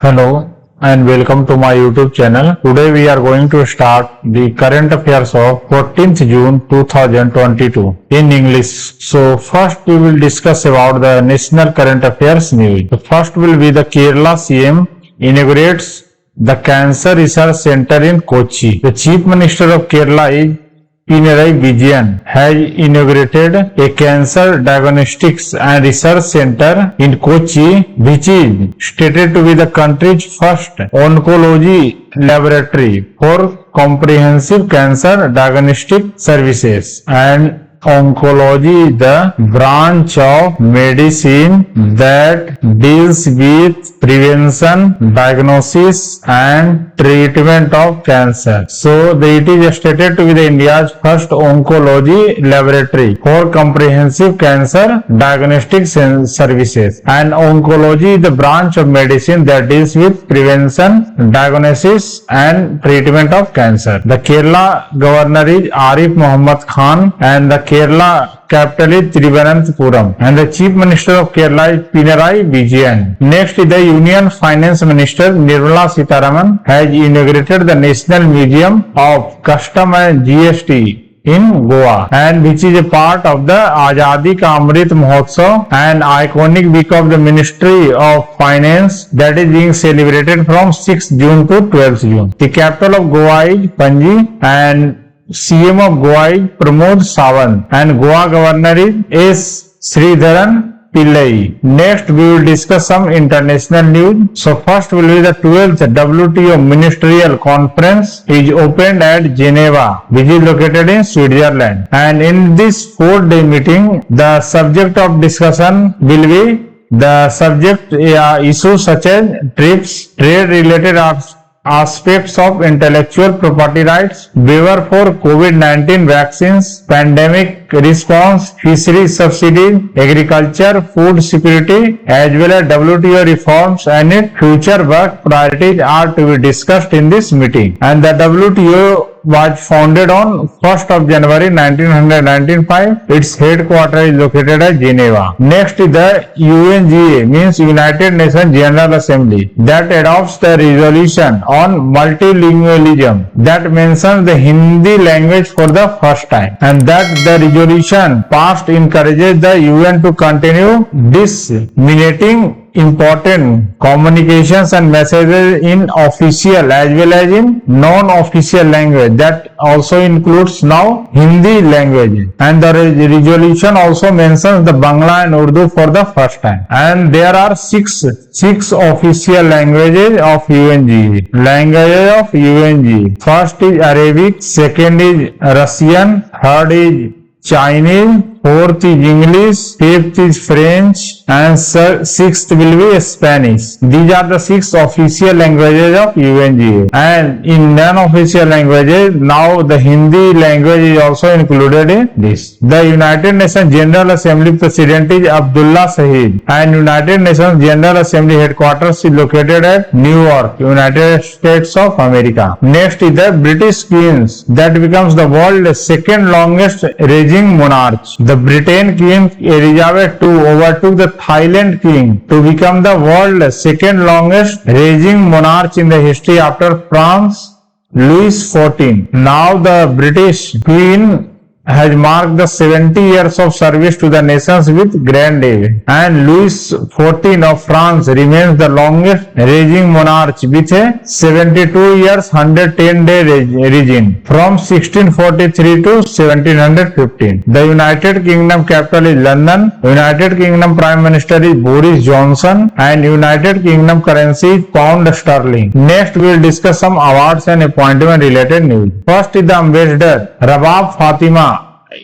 Hello and welcome to my YouTube channel. Today we are going to start the current affairs of 14th June 2022 in English. So first we will discuss about the national current affairs news. The first will be the Kerala CM inaugurates the Cancer Research Center in Kochi. The Chief Minister of Kerala is Pinarayi Vijayan has inaugurated a cancer diagnostics and research center in Kochi, which is stated to be the country's first oncology laboratory for comprehensive cancer diagnostic services. And oncology is the branch of medicine that deals with prevention, diagnosis and treatment of cancer. So it is stated to be the India's first oncology laboratory for comprehensive cancer diagnostic services. And oncology is the branch of medicine that deals with prevention, diagnosis and treatment of cancer. The Kerala governor is Arif Muhammad Khan and the Kerala capital is Thiruvananthapuram, and the Chief Minister of Kerala is Pinarayi Vijayan. Next, the Union Finance Minister Nirmala Sitharaman has inaugurated the National Museum of Custom and GST in Goa, and which is a part of the Azadi Ka Amrit Mahotsav, an iconic week of the Ministry of Finance that is being celebrated from 6th June to 12th June. The capital of Goa is Panji and CM of Goa is Pramod Sawant and Goa Governor is S. Sridharan Pillai. Next, we will discuss some international news. So first will be the 12th WTO Ministerial Conference is opened at Geneva, which is located in Switzerland. And in this 4-day meeting, the subject of discussion will be the subject issues such as TRIPS, trade-related aspects of intellectual property rights, waiver for COVID-19 vaccines, pandemic response, fisheries subsidies, agriculture, food security, as well as WTO reforms and its future work priorities are to be discussed in this meeting. And the WTO was founded on 1st of January 1995. Its headquarters is located at Geneva. Next is the UNGA, means United Nations General Assembly, that adopts the resolution on multilingualism that mentions the Hindi language for the first time, and that the resolution passed encourages the UN to continue disseminating important communications and messages in official as well as in non-official language, that also includes now Hindi language. And the resolution also mentions the Bangla and Urdu for the first time. And there are six official languages of UNG. First is Arabic, second is Russian, third is Chinese, fourth is English, fifth is French, and sixth will be Spanish. These are the 6 official languages of UNGA. And in non-official languages, now the Hindi language is also included in this. The United Nations General Assembly President is Abdullah Shahid, and United Nations General Assembly headquarters is located at New York, United States of America. Next is the British Queens, that becomes the world's second longest reigning monarch. The Britain Queen Elizabeth II overtook the Thailand King to become the world's second longest reigning monarch in the history after France Louis XIV. Now the British Queen has marked the 70 years of service to the nations with grand age, and Louis XIV of France remains the longest reigning monarch with a 72 years 110 day reign from 1643 to 1715. The United Kingdom capital is London. United Kingdom Prime Minister is Boris Johnson, and United Kingdom currency is pound sterling. Next we will discuss some awards and appointment related news. First is the Ambassador Rabab Fatima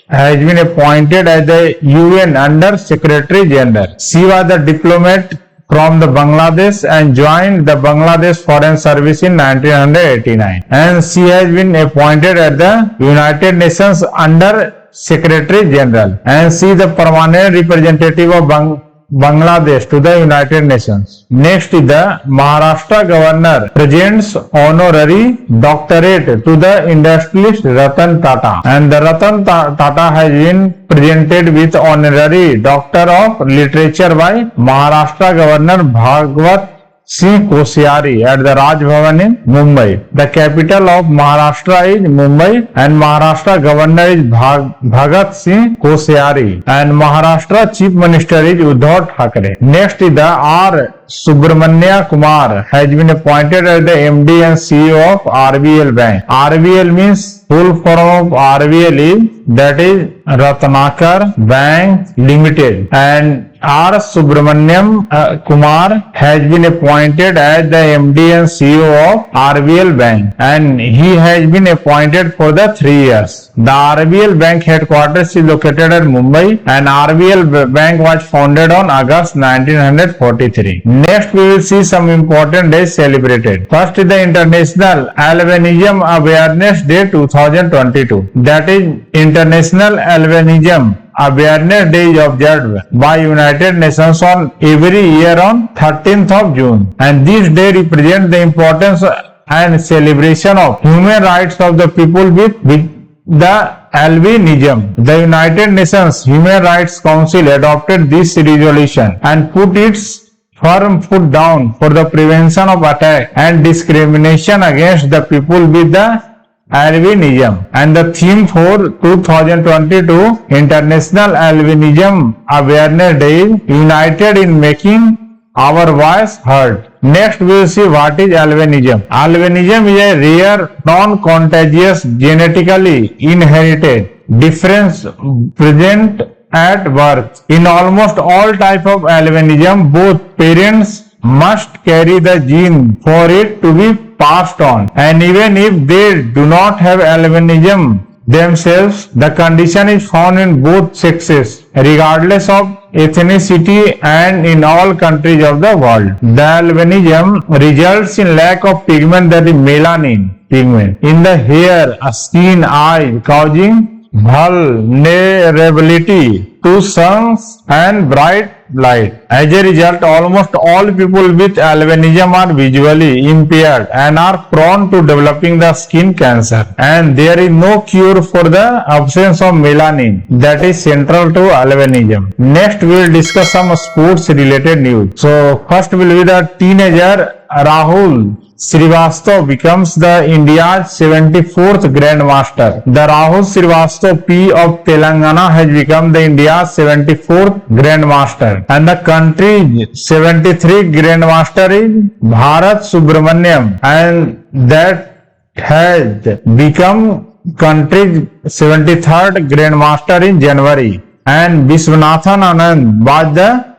has been appointed as the UN Under Secretary General. She was the diplomat from the Bangladesh and joined the Bangladesh Foreign Service in 1989. And she has been appointed as the United Nations Under Secretary General. And she is the permanent representative of Bangladesh to the United Nations. Next is the Maharashtra Governor presents honorary doctorate to the industrialist Ratan Tata, and the Ratan Tata has been presented with honorary Doctor of Literature by Maharashtra Governor Bhagwat Singh Koshyari at the Raj Bhavan in Mumbai. The capital of Maharashtra is Mumbai and Maharashtra governor is Bhagat Singh Koshyari and Maharashtra chief minister is Uddhav Thackeray. Next is the R. Subramanya Kumar has been appointed as the MD and CEO of RBL Bank. RBL means full form of RBL is that is Ratnakar Bank Limited, and R. Subramanyam Kumar has been appointed as the MD and CEO of RBL Bank, and he has been appointed for the 3 years. The RBL Bank headquarters is located at Mumbai, and RBL Bank was founded on August 1943. Next, we will see some important days celebrated. First is the International Albinism Awareness Day 2022. That is International Albinism Awareness Day is observed by United Nations on every year on 13th of June, and this day represents the importance and celebration of human rights of the people with the albinism. The United Nations Human Rights Council adopted this resolution and put its firm foot down for the prevention of attack and discrimination against the people with the albinism, and the theme for 2022 International Albinism Awareness Day is United in Making Our Voice Heard. Next we will see what is albinism. Albinism is a rare, non-contagious, genetically inherited difference present at birth. In almost all types of albinism, both parents must carry the gene for it to be passed on, and even if they do not have albinism themselves, the condition is found in both sexes regardless of ethnicity and in all countries of the world. The albinism results in lack of pigment, that is melanin pigment, in the hair, skin, eye, causing vulnerability to suns and bright light. As a result, almost all people with albinism are visually impaired and are prone to developing the skin cancer, and there is no cure for the absence of melanin that is central to albinism. Next we will discuss some sports related news. So first will be the teenager Rahul Srivastava becomes the India's 74th Grandmaster. The Rahul Srivastava P of Telangana has become the India's 74th Grandmaster, and the country's 73rd Grandmaster is Bharat Subramaniam, and that has become country's 73rd Grandmaster in January. And Viswanathan Anand was the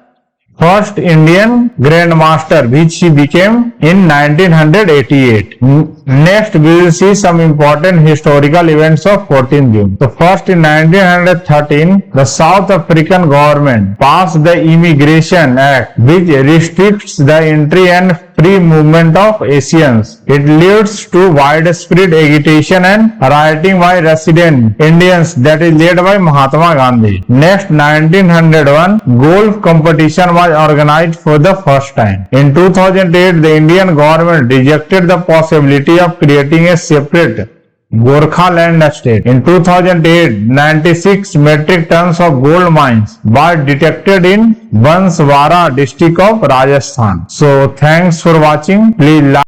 first Indian Grandmaster, which he became in 1988. Next, we will see some important historical events of 14th June. So first, in 1913, the South African government passed the Immigration Act, which restricts the entry and free movement of Asians. It leads to widespread agitation and rioting by resident Indians that is led by Mahatma Gandhi. Next, 1901, golf competition was organized for the first time. In 2008, the Indian government rejected the possibility of creating a separate Gorkhaland state. In 2008, 96 metric tons of gold mines were detected in Banswara district of Rajasthan. So thanks for watching. Please like